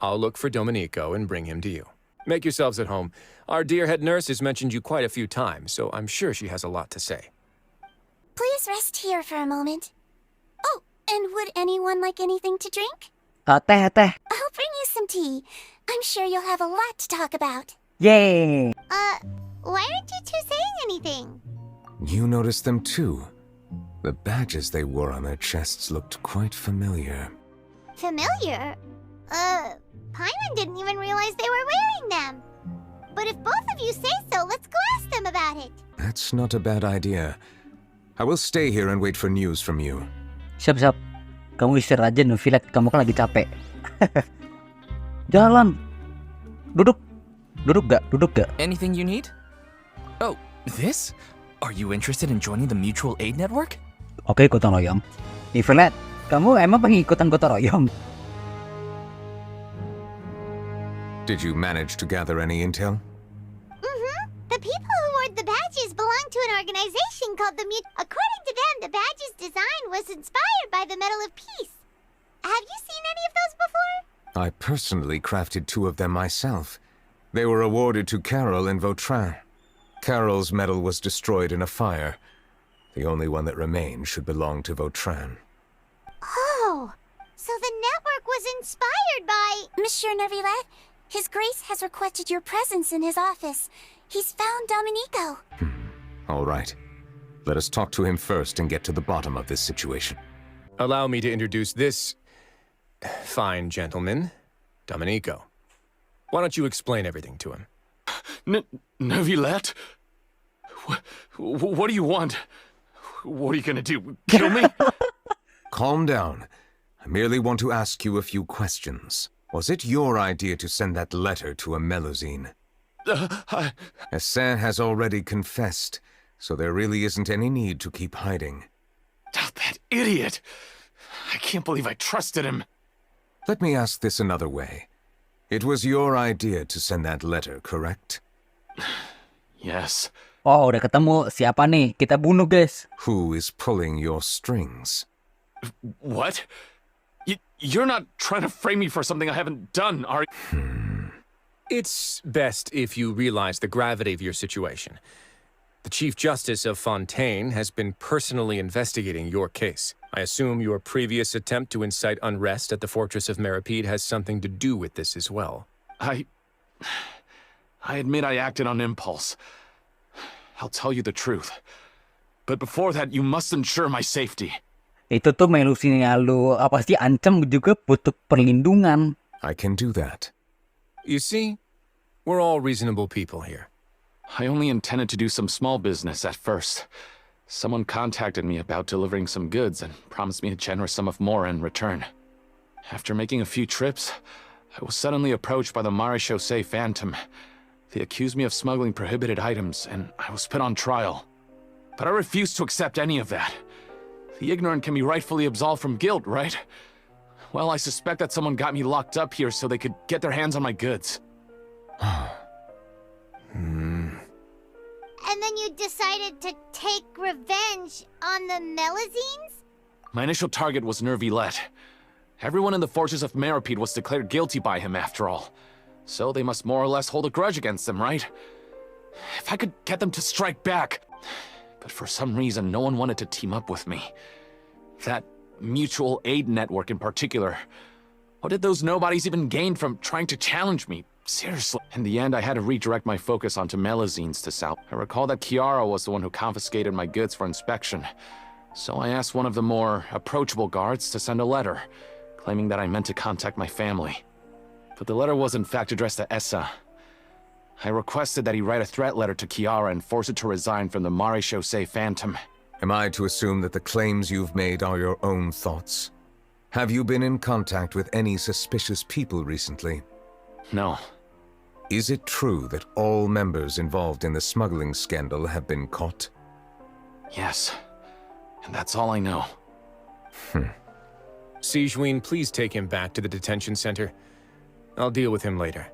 I'll look for Domenico and bring him to you. Make yourselves at home. Our dear head nurse has mentioned you quite a few times, so I'm sure she has a lot to say. Please rest here for a moment. Oh, and would anyone like anything to drink? Teh. I'll bring you some tea. I'm sure you'll have a lot to talk about. Yay! Why aren't you two saying anything? You noticed them too. The badges they wore on their chests looked quite familiar. Familiar? Paimon didn't even realize they were wearing them. But if both of you say so, let's go ask them about it. That's not a bad idea. I will stay here and wait for news from you. Siap. Kamu istirahat aja, Neuvilatte. Kamu kan lagi capek. Jalan. Duduk gak? Anything you need? Oh, this? Are you interested in joining the mutual aid network? Oke, gotong royong. Neuvilatte, kamu emang pengikutan gotong royong? Did you manage to gather any intel? The people who wore the badges belong to an organization called the According to them, the badge's design was inspired by the Medal of Peace. Have you seen any of those before? I personally crafted 2 of them myself. They were awarded to Carol and Vautrin. Carol's medal was destroyed in a fire. The only one that remained should belong to Vautrin. Oh, so the network was inspired by... Monsieur Neuvilatte, His Grace has requested your presence in his office. He's found Domenico. All right. Let us talk to him first and get to the bottom of this situation. Allow me to introduce this fine gentleman, Domenico. Why don't you explain everything to him? Neuvilatte? What do you want? What are you gonna do? Kill me? Calm down. I merely want to ask you a few questions. Was it your idea to send that letter to a Melusine? Essin has already confessed, so there really isn't any need to keep hiding. That idiot! I can't believe I trusted him. Let me ask this another way. It was your idea to send that letter, correct? Yes. Oh, udah ketemu. Siapa nih? Kita bunuh, guys. Who is pulling your strings? What? You're not trying to frame me for something I haven't done, are you? It's best if you realize the gravity of your situation. The Chief Justice of Fontaine has been personally investigating your case. I assume your previous attempt to incite unrest at the Fortress of Meripede has something to do with this as well. I admit I acted on impulse. I'll tell you the truth. But before that, you must ensure my safety. Itu tuh Melusine lu apa sih ancam juga butuh perlindungan. I can do that. You see, we're all reasonable people here. I only intended to do some small business at first. Someone contacted me about delivering some goods and promised me a generous sum of more in return. After making a few trips, I was suddenly approached by the Marechaussee Phantom. They accused me of smuggling prohibited items, and I was put on trial. But I refused to accept any of that. The ignorant can be rightfully absolved from guilt, right? Well, I suspect that someone got me locked up here so they could get their hands on my goods. And then you decided to take revenge on the Melusines? My initial target was Neuvilatte. Everyone in the Fortress of Meripede was declared guilty by him, after all. So they must more or less hold a grudge against him, right? If I could get them to strike back. But for some reason, no one wanted to team up with me. That mutual aid network in particular. What did those nobodies even gain from trying to challenge me? Seriously. In the end, I had to redirect my focus onto Melusines to South. I recall that Chiara was the one who confiscated my goods for inspection. So I asked one of the more approachable guards to send a letter, claiming that I meant to contact my family. But the letter was in fact addressed to Essa. I requested that he write a threat letter to Chiara and force her to resign from the Marechaussee Phantom. Am I to assume that the claims you've made are your own thoughts? Have you been in contact with any suspicious people recently? No. Is it true that all members involved in the smuggling scandal have been caught? Yes. And that's all I know. Sijuin, please take him back to the detention center. I'll deal with him later.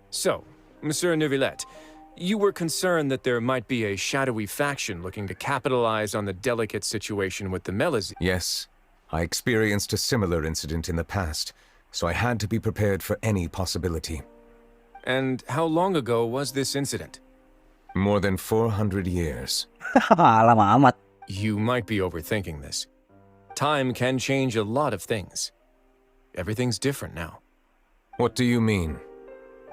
So, Monsieur Neuvilatte, you were concerned that there might be a shadowy faction looking to capitalize on the delicate situation with the Melusine. Yes. I experienced a similar incident in the past, so I had to be prepared for any possibility. And how long ago was this incident? More than 400 years. Lama amat. You might be overthinking this. Time can change a lot of things. Everything's different now. What do you mean?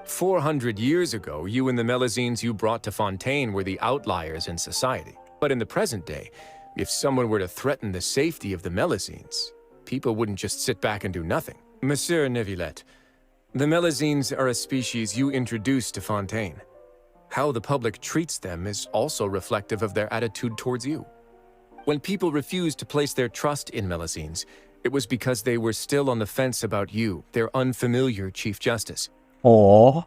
400 years ago, you and the Melusines you brought to Fontaine were the outliers in society. But in the present day, if someone were to threaten the safety of the Melusines, people wouldn't just sit back and do nothing. Monsieur Neuvilatte, the Melusines are a species you introduced to Fontaine. How the public treats them is also reflective of their attitude towards you. When people refused to place their trust in Melusines, it was because they were still on the fence about you, their unfamiliar Chief Justice. Oh,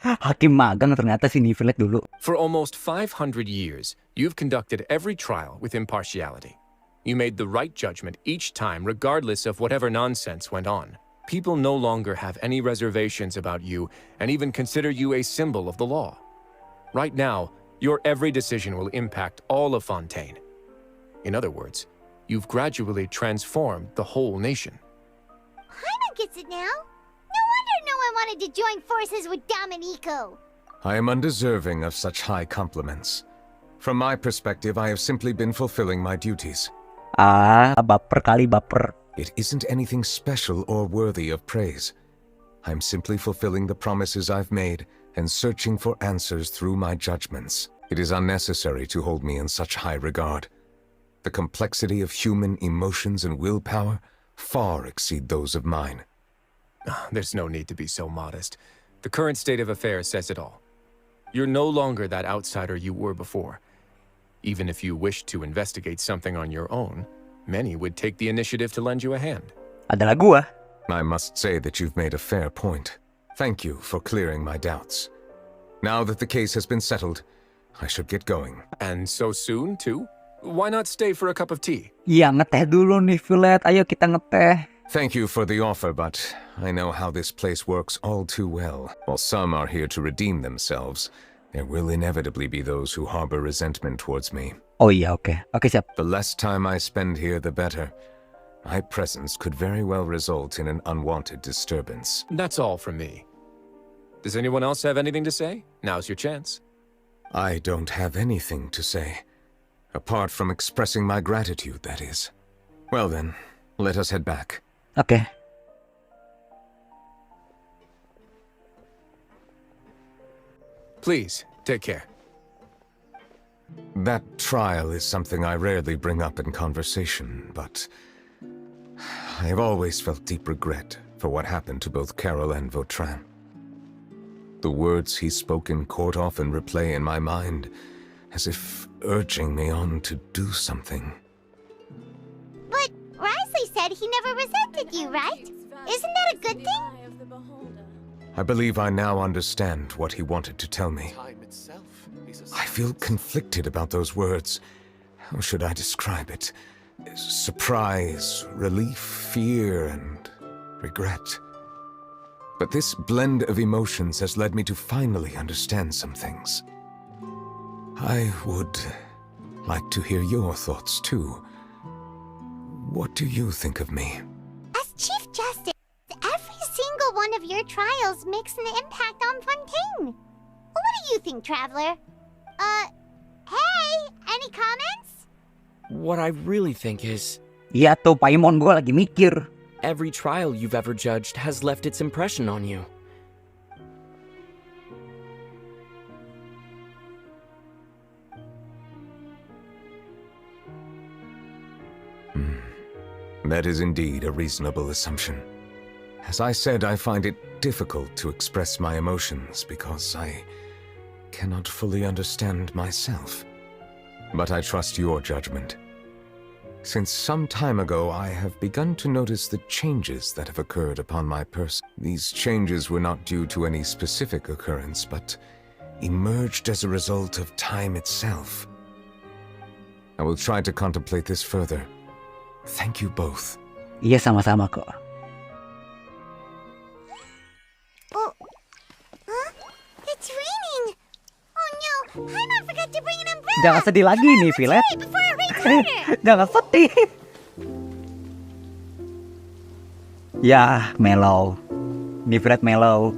hakim magang ternyata si Neuvilatte dulu. For almost 500 years, you've conducted every trial with impartiality. You made the right judgment each time, regardless of whatever nonsense went on. People no longer have any reservations about you and even consider you a symbol of the law. Right now, your every decision will impact all of Fontaine. In other words, you've gradually transformed the whole nation. Paimon gets it now. No wonder no one wanted to join forces with Domenico. I am undeserving of such high compliments. From my perspective, I have simply been fulfilling my duties. Baper kali baper. It isn't anything special or worthy of praise. I'm simply fulfilling the promises I've made and searching for answers through my judgments. It is unnecessary to hold me in such high regard. The complexity of human emotions and willpower far exceed those of mine. There's no need to be so modest. The current state of affairs says it all. You're no longer that outsider you were before. Even if you wished to investigate something on your own, many would take the initiative to lend you a hand. Adalah gua. I must say that you've made a fair point. Thank you for clearing my doubts. Now that the case has been settled, I should get going. And so soon, too? Why not stay for a cup of tea? Ya, ngeteh dulu nih, Neuvilatte. Ayo kita ngeteh. Thank you for the offer, but I know how this place works all too well. While some are here to redeem themselves, there will inevitably be those who harbor resentment towards me. Oh iya, oke. Oke, siap. The less time I spend here, the better. My presence could very well result in an unwanted disturbance. That's all from me. Does anyone else have anything to say? Now's your chance. I don't have anything to say. Apart from expressing my gratitude, that is. Well then, let us head back. Okay. Please, take care. That trial is something I rarely bring up in conversation, but I have always felt deep regret for what happened to both Carol and Vautrin. The words he spoke in court often replay in my mind, as if urging me on to do something. But Risley said he never resented you, right? Isn't that a good thing? I believe I now understand what he wanted to tell me. I feel conflicted about those words. How should I describe it? Surprise, relief, fear, and regret. But this blend of emotions has led me to finally understand some things. I would like to hear your thoughts, too. What do you think of me? As Chief Justice, every single one of your trials makes an impact on Fontaine. What do you think, Traveler? Hey, any comments? What I really think is... Iya tuh, Paimon, gue lagi mikir. Every trial you've ever judged has left its impression on you. That is indeed a reasonable assumption. As I said, I find it difficult to express my emotions because I cannot fully understand myself. But I trust your judgment. Since some time ago, I have begun to notice the changes that have occurred upon my person. These changes were not due to any specific occurrence, but emerged as a result of time itself. I will try to contemplate this further. Thank you both. Iya, sama-sama kok. Oh, huh? It's raining. Oh no, I forgot to bring an umbrella. Jangan sedih lagi nih, Neuvilatte. Jangan sedih. Ya, mellow. Neuvilatte mellow.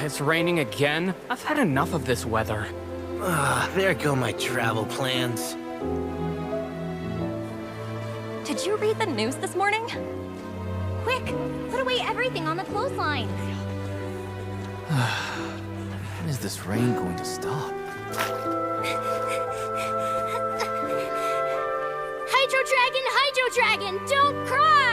It's raining again? I've had enough of this weather. There go my travel plans. Did you read the news this morning? Quick, put away everything on the clothesline. When is this rain going to stop? Hydro Dragon, don't cry!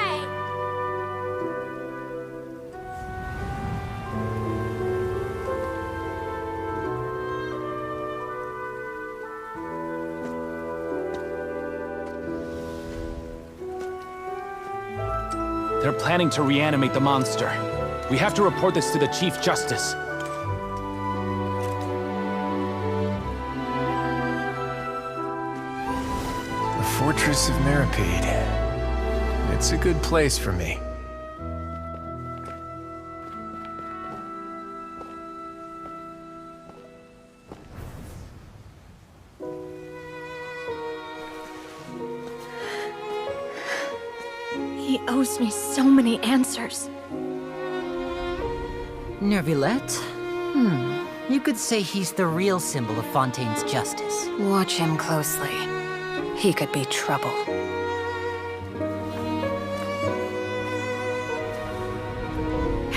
They're planning to reanimate the monster. We have to report this to the Chief Justice. The Fortress of Meropide. It's a good place for me. He owes me so many answers. Neuvilatte? You could say he's the real symbol of Fontaine's justice. Watch him closely. He could be trouble.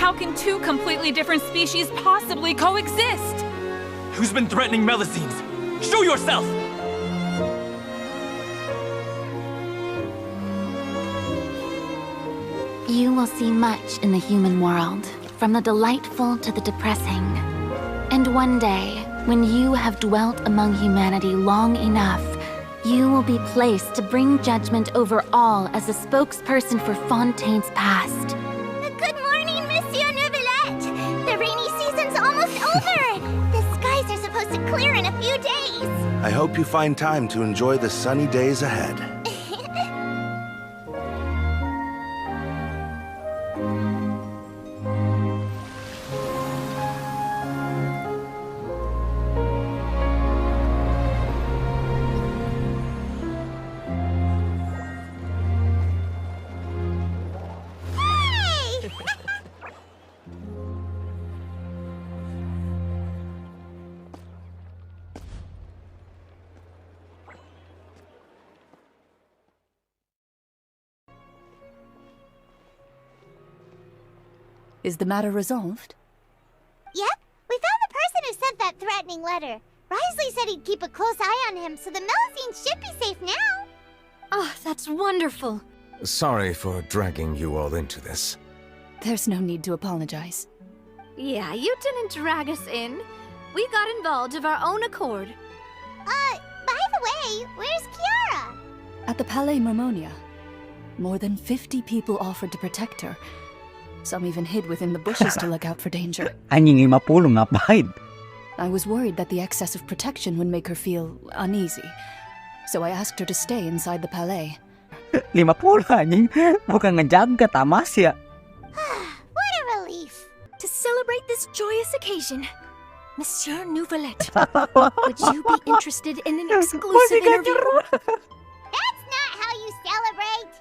How can two completely different species possibly coexist? Who's been threatening Melusines? Show yourself! You will see much in the human world, from the delightful to the depressing. And one day, when you have dwelt among humanity long enough, you will be placed to bring judgment over all as a spokesperson for Fontaine's past. Good morning, Monsieur Neuvilatte! The rainy season's almost over! The skies are supposed to clear in a few days! I hope you find time to enjoy the sunny days ahead. Is the matter resolved? Yep, we found the person who sent that threatening letter. Risley said he'd keep a close eye on him, so the Melusine should be safe now. Oh, that's wonderful. Sorry for dragging you all into this. There's no need to apologize. Yeah, you didn't drag us in. We got involved of our own accord. By the way, where's Kiara? At the Palais Mermonia, more than 50 people offered to protect her. Some even hid within the bushes to look out for danger. Anjing 50 ngapain? I was worried that the excess of protection would make her feel uneasy. So I asked her to stay inside the palais. 50 anjing, bukan ngejaga tamas ya. What a relief. To celebrate this joyous occasion, Monsieur Neuvilatte, would you be interested in an exclusive interview? That's not how you celebrate.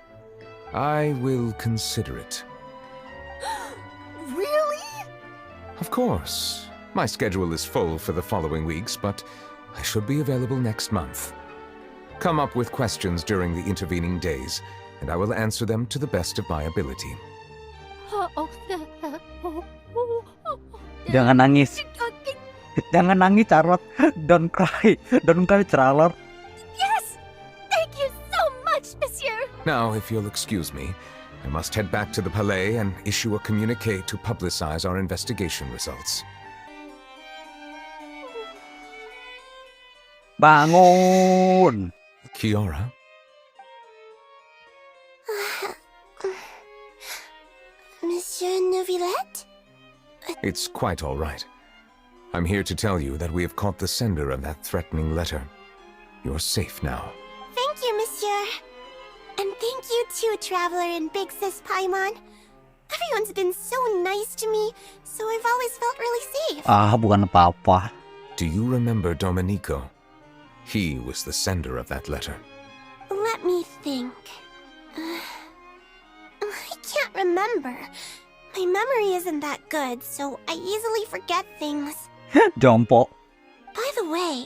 I will consider it. Really? Of course. My schedule is full for the following weeks, but I should be available next month. Come up with questions during the intervening days, and I will answer them to the best of my ability. Jangan nangis. Jangan nangis, Charlotte. Don't cry. Don't cry, Charlotte. Yes! Thank you so much, Monsieur! Now, if you'll excuse me, I must head back to the Palais and issue a communique to publicize our investigation results. Bangun! Kiara? Monsieur Neuvilatte? It's quite all right. I'm here to tell you that we have caught the sender of that threatening letter. You're safe now. Thank you, Monsieur. And thank you too, Traveler and Big Sis Paimon. Everyone's been so nice to me, so I've always felt really safe. Bukan apa-apa. Do you remember Domenico? He was the sender of that letter. Let me think. I can't remember. My memory isn't that good, so I easily forget things. Jompo. By the way,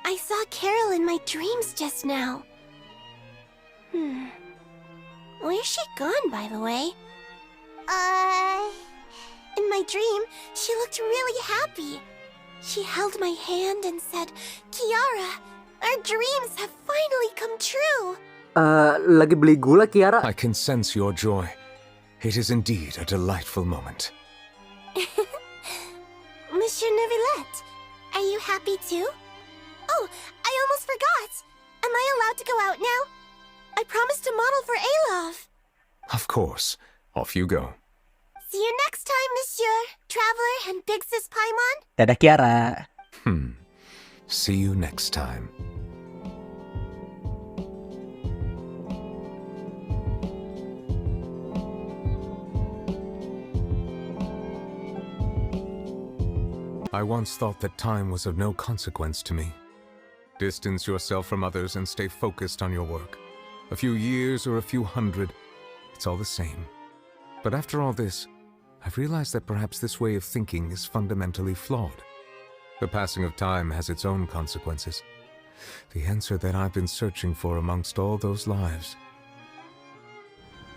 I saw Carol in my dreams just now. Where's she gone, by the way? In my dream, she looked really happy. She held my hand and said, Kiara, our dreams have finally come true. Lagi beli gula, Kiara? I can sense your joy. It is indeed a delightful moment. Monsieur Neuvilatte, are you happy too? Oh, I almost forgot. Am I allowed to go out now? I promised to model for Alov. Of course. Off you go. See you next time, Monsieur, Traveler, and Big Sis Paimon. Dadah, Kiara. See you next time. I once thought that time was of no consequence to me. Distance yourself from others and stay focused on your work. A few years or a few hundred, it's all the same. But after all this, I've realized that perhaps this way of thinking is fundamentally flawed. The passing of time has its own consequences. The answer that I've been searching for amongst all those lives.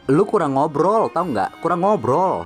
Lu kurang ngobrol, tau nggak? Kurang ngobrol.